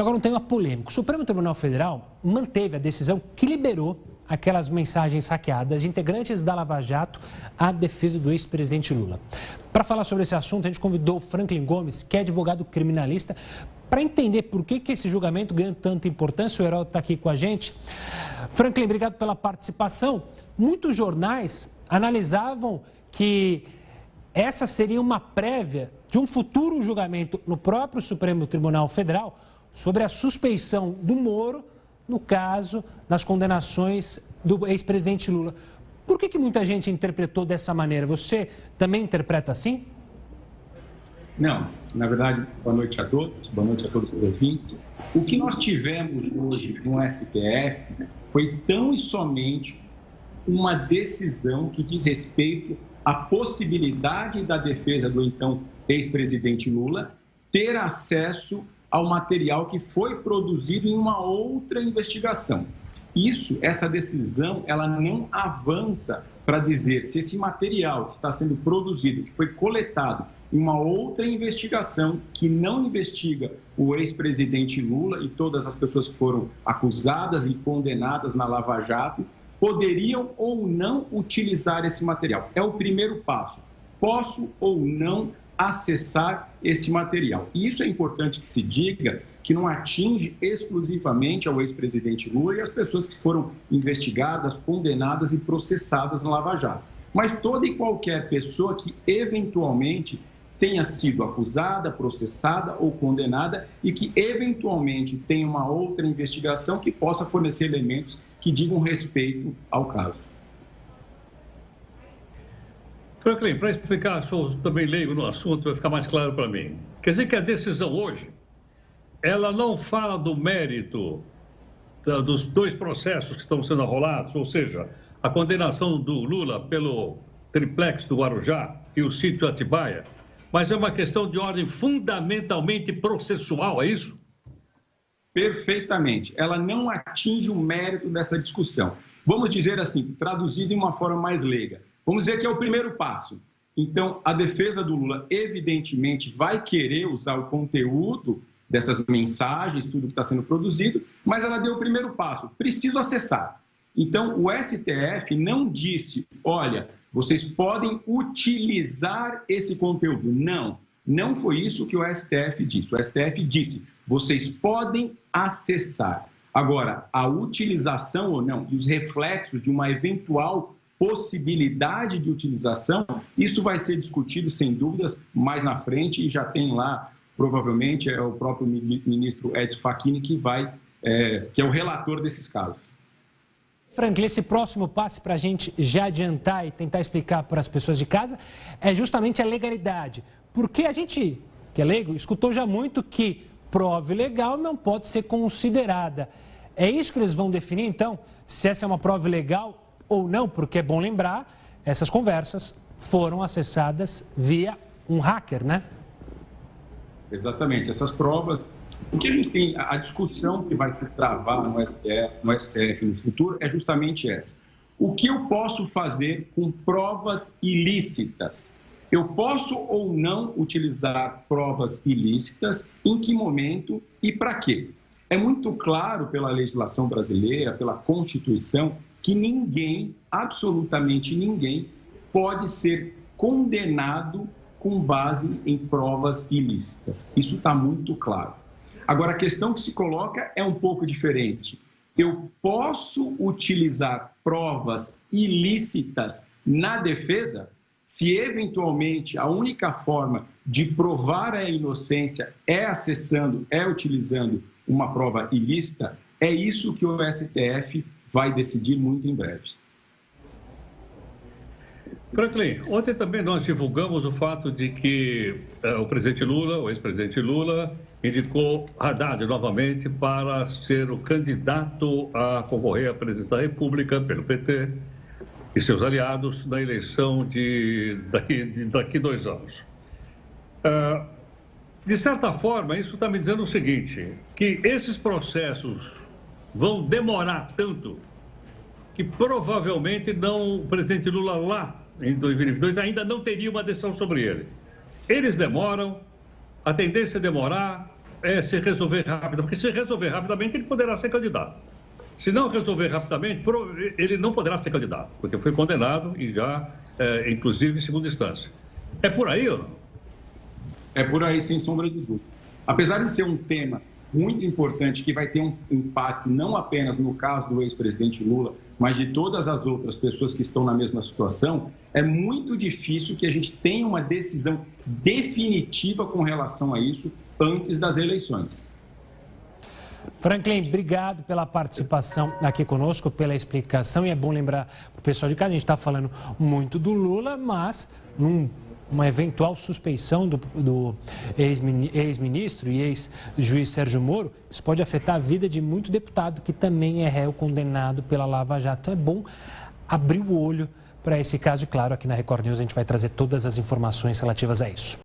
Agora um tema polêmico. O Supremo Tribunal Federal manteve a decisão que liberou aquelas mensagens hackeadas de integrantes da Lava Jato à defesa do ex-presidente Lula. Para falar sobre esse assunto, a gente convidou o Franklin Gomes, que é advogado criminalista, para entender por que esse julgamento ganha tanta importância. O Heródoto está aqui com a gente. Franklin, obrigado pela participação. Muitos jornais analisavam que essa seria uma prévia de um futuro julgamento no próprio Supremo Tribunal Federal sobre a suspeição do Moro no caso das condenações do ex-presidente Lula. Por que muita gente interpretou dessa maneira? Você também interpreta assim? Não, na verdade, boa noite a todos os ouvintes. O que nós tivemos hoje no STF foi tão e somente uma decisão que diz respeito à possibilidade da defesa do então ex-presidente Lula ter acesso ao material que foi produzido em uma outra investigação. Essa decisão, ela não avança para dizer se esse material que está sendo produzido, que foi coletado em uma outra investigação que não investiga o ex-presidente Lula e todas as pessoas que foram acusadas e condenadas na Lava Jato, poderiam ou não utilizar esse material. É o primeiro passo. Posso ou não acessar esse material. E isso é importante que se diga, que não atinge exclusivamente ao ex-presidente Lula e as pessoas que foram investigadas, condenadas e processadas na Lava Jato. Mas toda e qualquer pessoa que eventualmente tenha sido acusada, processada ou condenada e que eventualmente tenha uma outra investigação que possa fornecer elementos que digam respeito ao caso. Franklin, para explicar, sou também leigo no assunto, vai ficar mais claro para mim. Quer dizer que a decisão hoje, ela não fala do mérito dos dois processos que estão sendo arrolados, ou seja, a condenação do Lula pelo triplex do Guarujá e o sítio Atibaia, mas é uma questão de ordem fundamentalmente processual, é isso? Perfeitamente. Ela não atinge o mérito dessa discussão. Vamos dizer assim, traduzido de uma forma mais leiga. Vamos dizer que é o primeiro passo. Então, a defesa do Lula, evidentemente, vai querer usar o conteúdo dessas mensagens, tudo que está sendo produzido, mas ela deu o primeiro passo. Preciso acessar. Então, o STF não disse, olha, vocês podem utilizar esse conteúdo. Não, não foi isso que o STF disse. O STF disse, vocês podem acessar. Agora, a utilização ou não e os reflexos de uma eventual possibilidade de utilização, isso vai ser discutido, sem dúvidas, mais na frente, e já tem lá, provavelmente, é o próprio ministro Edson Fachin que é o relator desses casos. Franklin, esse próximo passo para a gente já adiantar e tentar explicar para as pessoas de casa é justamente a legalidade. Porque a gente, que é leigo, escutou já muito que prova ilegal não pode ser considerada. É isso que eles vão definir, então, se essa é uma prova ilegal ou não, porque é bom lembrar, essas conversas foram acessadas via um hacker, né? Exatamente, essas provas. O que a gente tem, a discussão que vai se travar no STF no futuro é justamente essa. O que eu posso fazer com provas ilícitas? Eu posso ou não utilizar provas ilícitas, em que momento e para quê? É muito claro pela legislação brasileira, pela Constituição, que ninguém, absolutamente ninguém, pode ser condenado com base em provas ilícitas. Isso está muito claro. Agora, a questão que se coloca é um pouco diferente. Eu posso utilizar provas ilícitas na defesa se, eventualmente, a única forma de provar a inocência é acessando, é utilizando uma prova ilícita? É isso que o STF vai decidir muito em breve. Franklin, ontem também nós divulgamos o fato de que o presidente Lula, o ex-presidente Lula, indicou Haddad novamente para ser o candidato a concorrer à presidência da República pelo PT e seus aliados na eleição daqui 2 anos. De certa forma, isso está me dizendo o seguinte, que esses processos vão demorar tanto que provavelmente o presidente Lula lá em 2022 ainda não teria uma decisão sobre ele. Eles demoram, a tendência é demorar, se resolver rápido, porque se resolver rapidamente, ele poderá ser candidato. Se não resolver rapidamente, ele não poderá ser candidato, porque foi condenado e já, inclusive, em segunda instância. É por aí ou não? É por aí, sem sombra de dúvidas. Apesar de ser um tema muito importante, que vai ter um impacto não apenas no caso do ex-presidente Lula, mas de todas as outras pessoas que estão na mesma situação, é muito difícil que a gente tenha uma decisão definitiva com relação a isso antes das eleições. Franklin, obrigado pela participação aqui conosco, pela explicação. E é bom lembrar para o pessoal de casa, a gente está falando muito do Lula, mas uma eventual suspeição do ex-ministro e ex-juiz Sérgio Moro, isso pode afetar a vida de muito deputado que também é réu condenado pela Lava Jato. Então é bom abrir o olho para esse caso e, claro, aqui na Record News a gente vai trazer todas as informações relativas a isso.